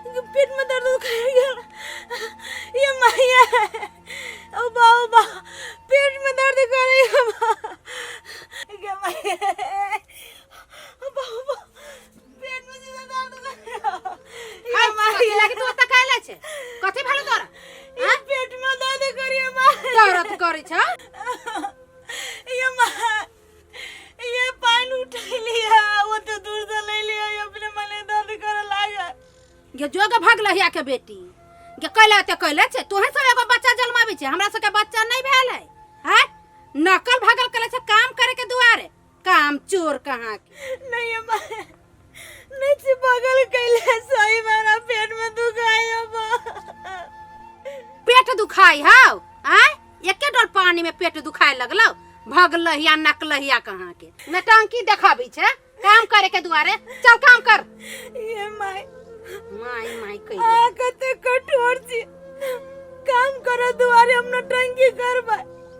पेट में दर्द कर गया। ये माया है। ओ बाबा पेट में दर्द कर रही है। ये माया है। ओ बाबा पेट में सीधा दर्द कर रहा। ये माया लागे तो तकायला छे कथि भालो तोरा ये पेट में दर्द कर रही है माया। दर्द करै छ ये माया ये पानी उठा लिया वो तो दूर से ले लिया अपने मने दर्द करे लागा। गे जोग भाग लहिया के बेटी गे कैला ते कैले छे तोहे सब एगो बच्चा जन्माबी छे हमरा सब के बच्चा नहीं भेल है हैं नकल भागल करे छे काम करे के दुआरे काम चोर कहां के नहीं है माया नहीं से पागल कैले सही मेरा पेट में दुखाई अब पेट दुखाई हाउ हैं एके डोल पानी में पेट दुखाए लगलो भगलहिया नकलहिया कहां के नटंकी देखाबी छे काम करे के दुआरे चल काम कर। ये माई माई कही आ कते कठोर छी काम करो दुआरे हम नटंकी करबा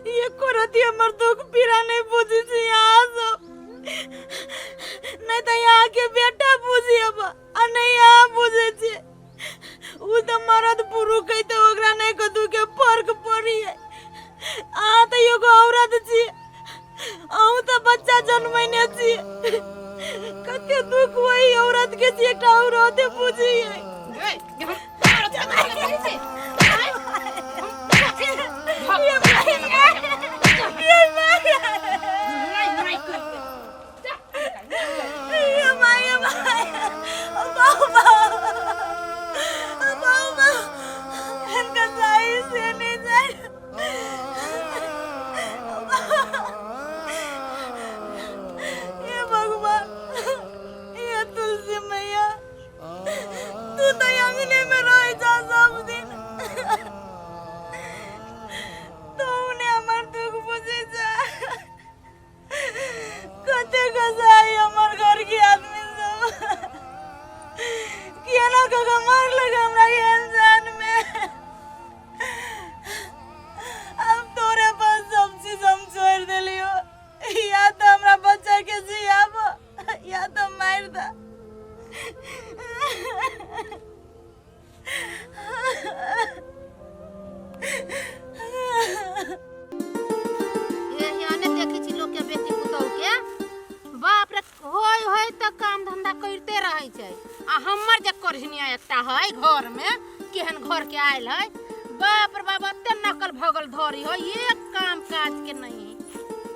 ये करती हमर दुख पीड़ा नहीं बुझी छी यहाँ सब नहीं तो यहाँ के बेटा बुझी अब आ नहीं यहाँ बुझे छी उ तो मरद पुरु कही तो ओकरा नहीं कदू के फर्क पड़ी है आ तो एगो औरत छी अहू तो बच्चा जन्मैने छी कते दुख वही औरत के छी एकटा औरत बुझी है। एकटा है घर में केहन घर के आयल है बाप रे बाप एते नकल भगल धरी है एक काम काज के नहीं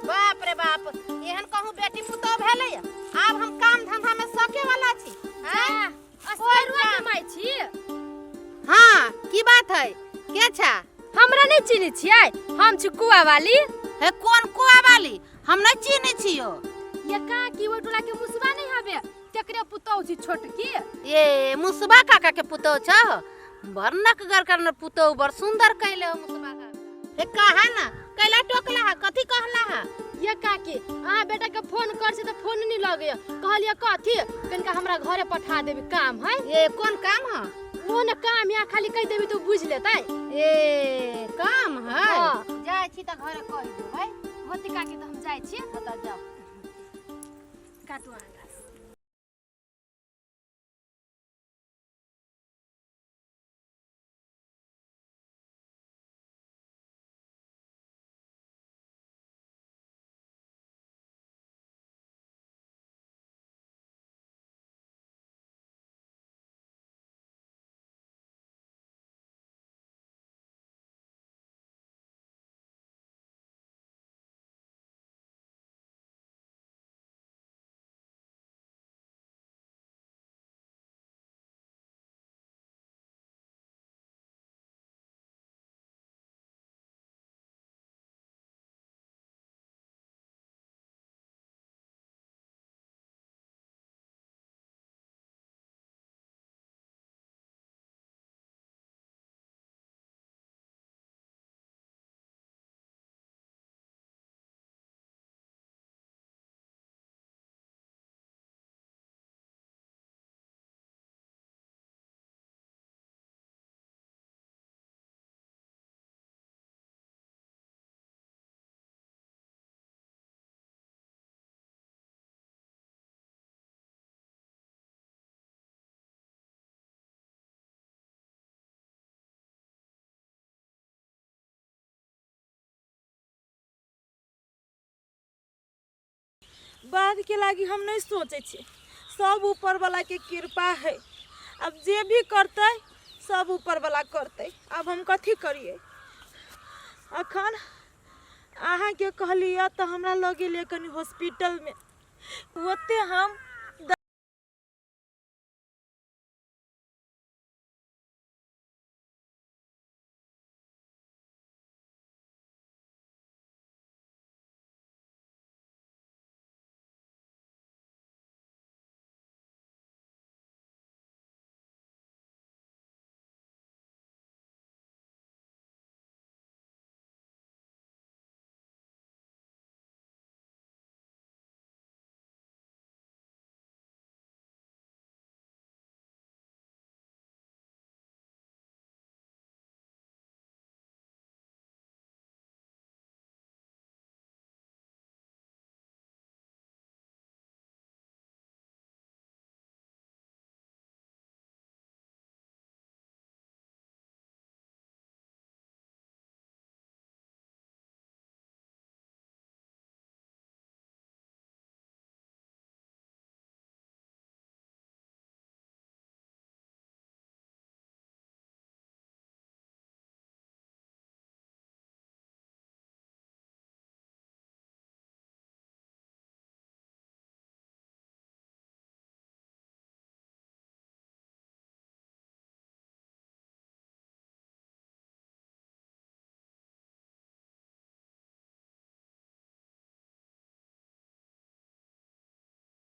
बाप रे बाप एहन कहूं बेटी पुतो भेले अब हम काम धंधा में सके वाला छी हां असरुआ कमाई छी। हां की बात है के छा हमरा नहीं चिनी छियै हम छी कुआ वाली है कौन कुआ वाली हम नहीं चिनी छियो ये का की वो टोला के मुसबा नहीं हबे तेकरे पुतौ छी छोटकी ये मुसबा काका के पुतौ छ बरनक घर करन पुतौ बर सुंदर कैले हो मुसबा का हे कहा ना कैला टोकला है कथि कहला है ये का की आ बेटा के फोन कर से तो फोन नहीं लगे कहलिए कथि कनका हमरा घरे पठा देबी काम है ये कौन काम है वो न काम या खाली कह देबी तो बुझ लेतै ए काम है जाय छी त घरे कह देबै होती का की तो हम जाय छी बता जाओ काटवा बाद के लागी हम नहीं सोचे छी, सब ऊपर वाला के कृपा है। अब जे भी करते सब ऊपर वाला करते। अब हम कथी करिए? अखन अहाँ के कहलिए तो हमरा लग गेलिए कनी हॉस्पिटल में, ओते हम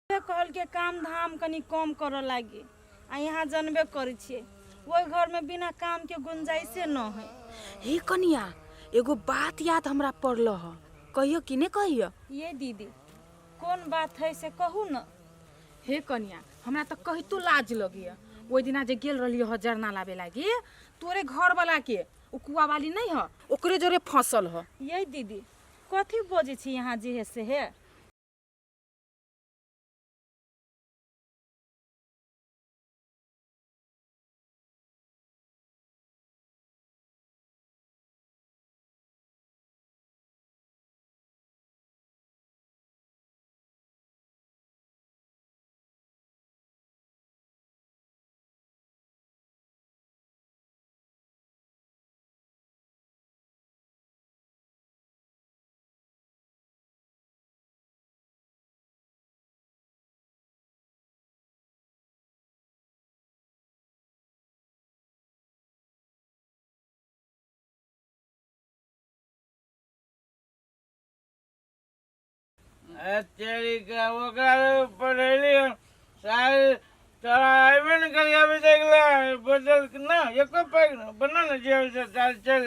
कल के काम धाम कनी कम कर लागी। आ यहाँ जनबे करै छियै, ओहि घर में बिना काम के गुंजाइशे न है। हे कनिया, एगो बात याद हमरा पड़ल ह, कहियो कि नहीं कहियो? ये दीदी कौन बात है से कहू न। हे कनिया, हमरा तो कहितो लाज लगिया। ओइ दिना जे गेल रहलियो ह जरना लाबे लागी, तोरे घर वाला के उ कुआ वाली नहीं ह, ओकरे जोरे फसल ह। ये दीदी कथी बोझे छी यहाँ जे है से है? तेरी का वो कर पढ़ेली सारे चला आईवे न करी अभी देख ले बदल ना ये को पैक बना ना जे से चल चल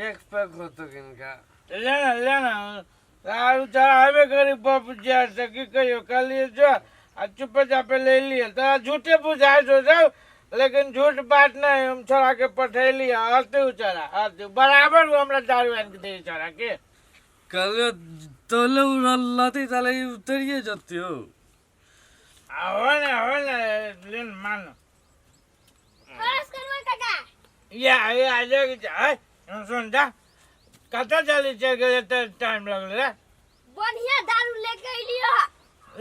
एक पैक हो तो किनका लेना सारू चला आईवे करी पप जा सकी कहियो कल ये जो चुप चापे ले लिए तो झूठे बुझाए जो जाओ, लेकिन झूठ बात नहीं। हम छोड़ा के पठेली आते उचरा आते बराबर वो हमरा दारू आन के दे छोड़ा के कल तोले उड़लती ताले उतरिए जाती हो। हो ना लेन मानो या आ जाएगी। सुन जा कता चली चल गए तो टाइम लग ले बढ़िया दारू लेके अइलियो।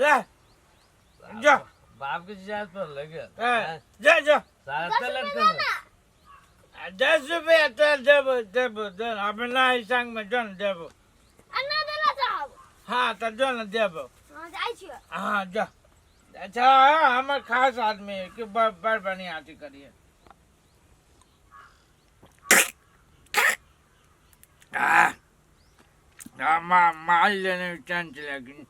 ले जा बाप के जात पर लगे जा जा सारा लड़का 10 रुपया तो देबो अब ना संग में जन देबो अन्ना देला साहब। हाँ तो जन देबो। हां जाई छियो। हाँ जा अच्छा हमार खास आदमी है कि बड़ बढ़िया आती करिए। माल लेने चंच लगी